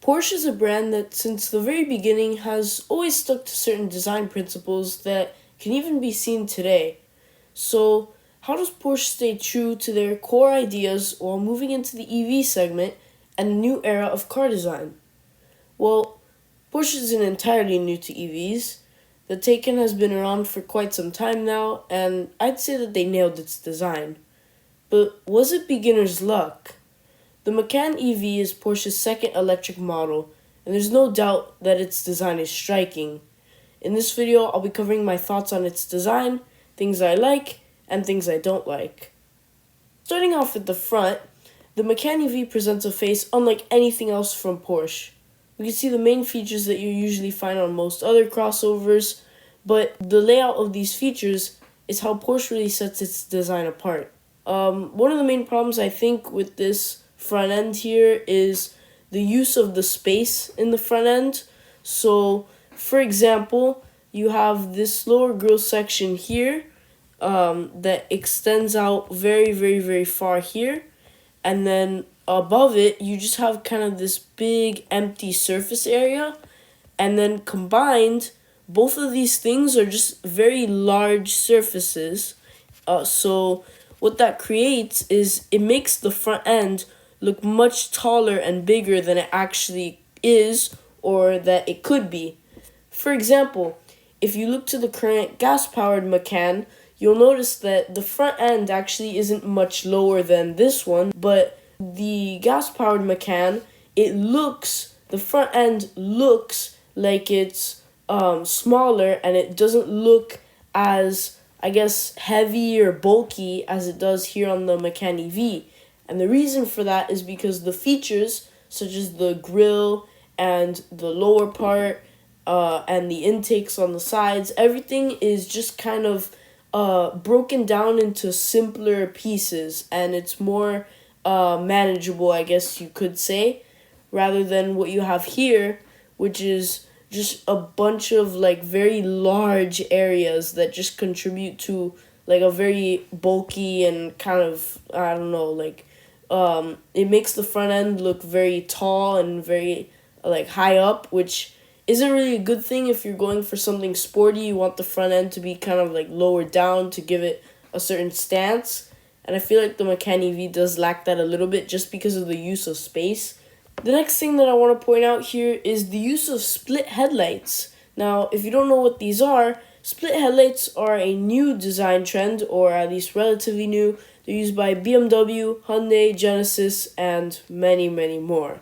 Porsche is a brand that since the very beginning has always stuck to certain design principles that can even be seen today. So, how does Porsche stay true to their core ideas while moving into the EV segment and a new era of car design? Well, Porsche isn't entirely new to EVs. The Taycan has been around for quite some time now, and I'd say that they nailed its design. But was it beginner's luck? The Macan EV is Porsche's second electric model, and there's no doubt that its design is striking. In this video, I'll be covering my thoughts on its design, things I like, and things I don't like. Starting off at the front, the Macan EV presents a face unlike anything else from Porsche. We can see the main features that you usually find on most other crossovers, but the layout of these features is how Porsche really sets its design apart. One of the main problems I think with this front end here is the use of the space in the front end. So, for example, you have this lower grille section here that extends out very far here, and then above it you just have kind of this big empty surface area, and then combined both of these things are just very large surfaces. So what that creates is it makes the front end look much taller and bigger than it actually is or that it could be. For example, if you look to the current gas-powered Macan, you'll notice that the front end actually isn't much lower than this one, but the gas-powered Macan, the front end looks like it's smaller, and it doesn't look as, I guess, heavy or bulky as it does here on the Macan EV. And the reason for that is because the features, such as the grille and the lower part and the intakes on the sides, everything is just kind of broken down into simpler pieces, and it's more manageable, I guess you could say, rather than what you have here, which is just a bunch of like very large areas that just contribute to like a very bulky and kind of, I don't know, like it makes the front end look very tall and very like high up, which isn't really a good thing. If you're going for something sporty, you want the front end to be kind of like lower down to give it a certain stance. And I feel like the Macan EV does lack that a little bit just because of the use of space. The next thing that I want to point out here is the use of split headlights. Now, if you don't know what these are, split headlights are a new design trend, or at least relatively new. They're used by BMW, Hyundai, Genesis, and many more.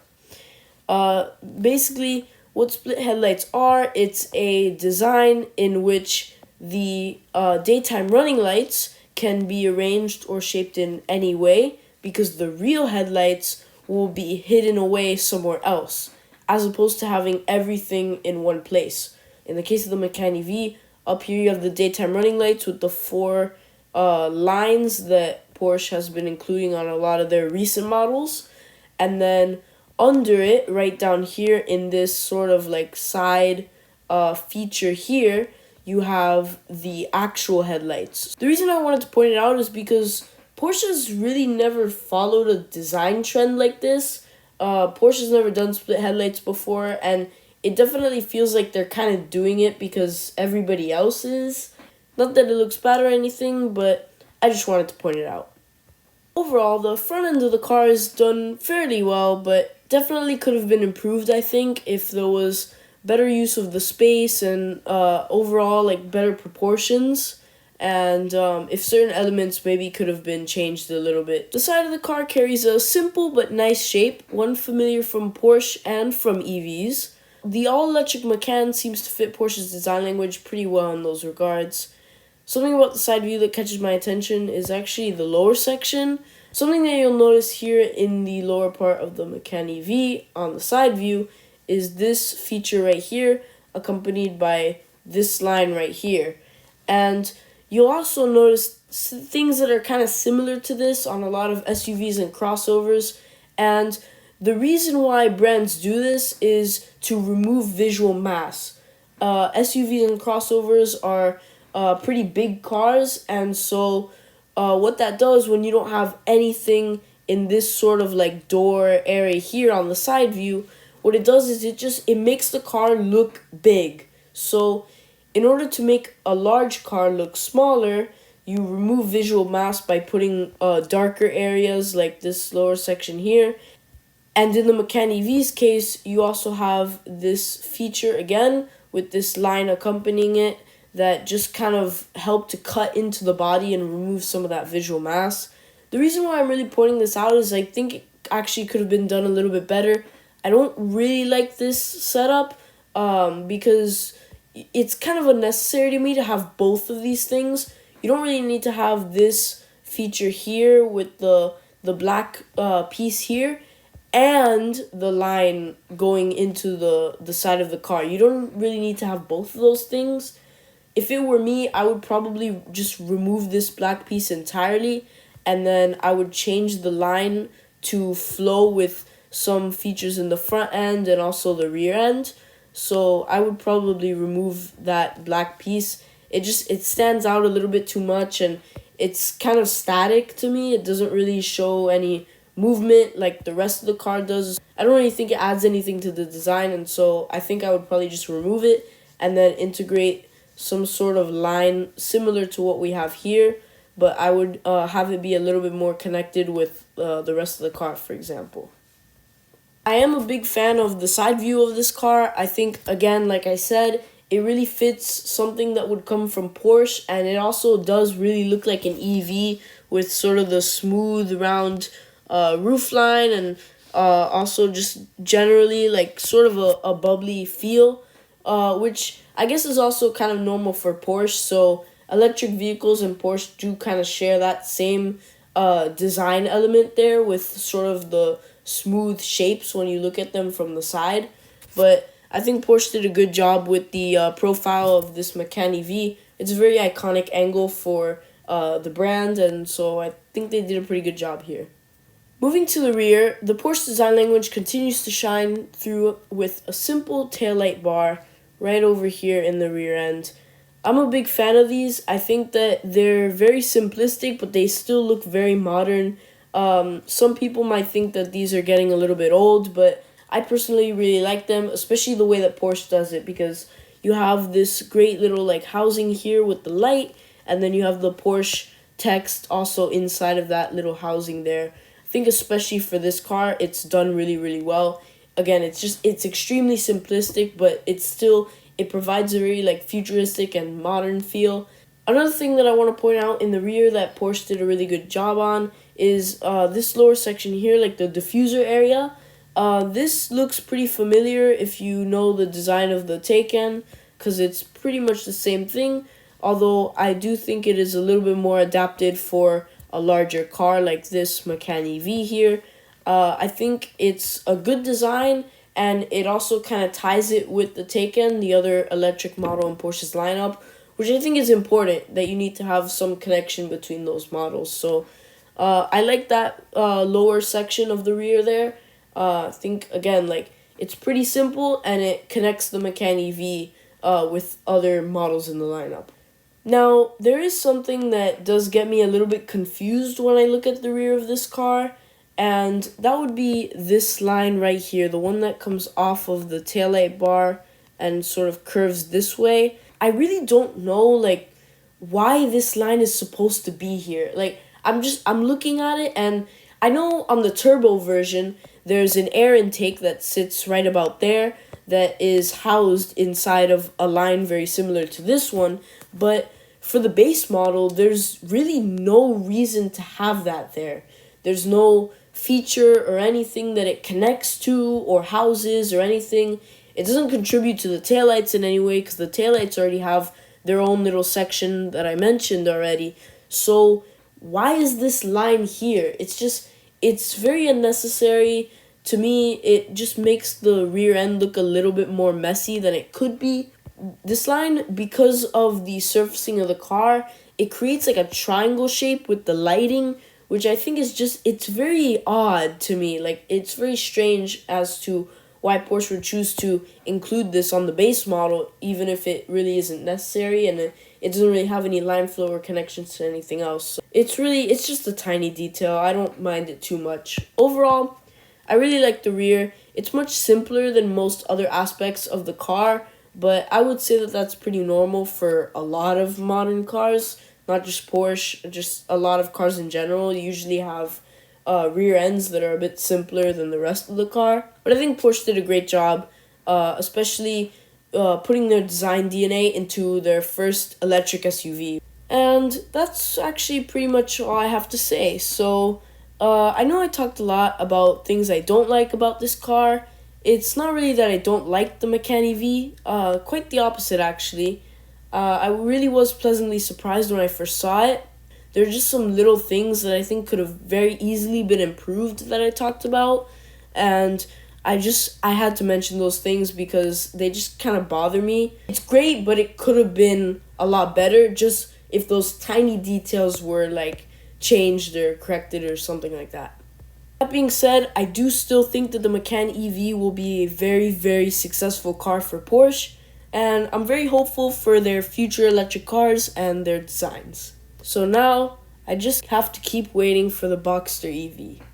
Basically, what split headlights are, it's a design in which the daytime running lights can be arranged or shaped in any way, because the real headlights will be hidden away somewhere else, as opposed to having everything in one place. In the case of the Macan EV, up here you have the daytime running lights with the four lines that Porsche has been including on a lot of their recent models, and then under it, right down here in this sort of like side feature here, you have the actual headlights. The reason I wanted to point it out is because Porsche's really never followed a design trend like this. Porsche's never done split headlights before, and it definitely feels like they're kind of doing it because everybody else is. Not that it looks bad or anything, but I just wanted to point it out. Overall, the front end of the car is done fairly well, but definitely could have been improved, I think, if there was better use of the space and overall like better proportions, and if certain elements maybe could have been changed a little bit. The side of the car carries a simple but nice shape, one familiar from Porsche and from EVs. The all-electric Macan seems to fit Porsche's design language pretty well in those regards. Something about the side view that catches my attention is actually the lower section. Something that you'll notice here in the lower part of the Macan EV on the side view is this feature right here, accompanied by this line right here. And you'll also notice things that are kind of similar to this on a lot of SUVs and crossovers. And the reason why brands do this is to remove visual mass. SUVs and crossovers are pretty big cars, and so what that does when you don't have anything in this sort of like door area here on the side view, what it does is it makes the car look big. So in order to make a large car look smaller, you remove visual mass by putting darker areas like this lower section here. And in the Macan EV's case, you also have this feature again with this line accompanying it that just kind of help to cut into the body and remove some of that visual mass. The reason why I'm really pointing this out is I think it actually could have been done a little bit better. I don't really like this setup because it's kind of unnecessary to me to have both of these things. You don't really need to have this feature here with the black piece here and the line going into the side of the car. You don't really need to have both of those things. If it were me, I would probably just remove this black piece entirely, and then I would change the line to flow with some features in the front end and also the rear end. So I would probably remove that black piece. It stands out a little bit too much, and it's kind of static to me. It doesn't really show any movement like the rest of the car does. I don't really think it adds anything to the design, and so I think I would probably just remove it and then integrate some sort of line similar to what we have here, but I would have it be a little bit more connected with the rest of the car, for example. I am a big fan of the side view of this car. I think, again, like I said, it really fits something that would come from Porsche, and it also does really look like an EV with sort of the smooth, round roofline, and also just generally like sort of a bubbly feel, which I guess is also kind of normal for Porsche. So electric vehicles and Porsche do kind of share that same design element there with sort of the smooth shapes when you look at them from the side. But I think Porsche did a good job with the profile of this Macan EV. It's a very iconic angle for the brand, and so I think they did a pretty good job here. Moving to the rear, the Porsche design language continues to shine through with a simple taillight bar right over here in the rear end. I'm a big fan of these. I think that they're very simplistic, but they still look very modern. Some people might think that these are getting a little bit old, but I personally really like them, especially the way that Porsche does it, because you have this great little like housing here with the light, and then you have the Porsche text also inside of that little housing there. I think especially for this car, it's done really, really well. Again, it's extremely simplistic, but it provides a very like futuristic and modern feel. Another thing that I want to point out in the rear that Porsche did a really good job on is this lower section here, like the diffuser area. This looks pretty familiar if you know the design of the Taycan, because it's pretty much the same thing, although I do think it is a little bit more adapted for a larger car like this Macan EV here. I think it's a good design, and it also kind of ties it with the Taycan, the other electric model in Porsche's lineup, which I think is important, that you need to have some connection between those models. So I like that lower section of the rear there. I think, again, like it's pretty simple, and it connects the Macan EV with other models in the lineup. Now, there is something that does get me a little bit confused when I look at the rear of this car, and that would be this line right here, the one that comes off of the taillight bar and sort of curves this way. I really don't know, like, why this line is supposed to be here. Like, I'm looking at it, and I know on the turbo version, there's an air intake that sits right about there that is housed inside of a line very similar to this one, but for the base model, there's really no reason to have that there. There's no feature or anything that it connects to or houses or anything. It doesn't contribute to the taillights in any way, because the taillights already have their own little section that I mentioned already. So why is this line here? It's very unnecessary. To me, it just makes the rear end look a little bit more messy than it could be. This line, because of the surfacing of the car, it creates like a triangle shape with the lighting, which I think is it's very odd to me. Like, it's very strange as to why Porsche would choose to include this on the base model, even if it really isn't necessary, and it doesn't really have any line flow or connections to anything else. So it's just a tiny detail. I don't mind it too much. Overall, I really like the rear. It's much simpler than most other aspects of the car, but I would say that that's pretty normal for a lot of modern cars, not just Porsche, just a lot of cars in general usually have rear ends that are a bit simpler than the rest of the car. But I think Porsche did a great job, especially putting their design DNA into their first electric SUV. And that's actually pretty much all I have to say. So, I know I talked a lot about things I don't like about this car. It's not really that I don't like the Macan EV, quite the opposite actually. I really was pleasantly surprised when I first saw it. There are just some little things that I think could have very easily been improved that I talked about, and I had to mention those things because they just kind of bother me. It's great, but it could have been a lot better just if those tiny details were like changed or corrected or something like that. That being said, I do still think that the Macan EV will be a very, very successful car for Porsche, and I'm very hopeful for their future electric cars and their designs. So now, I just have to keep waiting for the Boxster EV.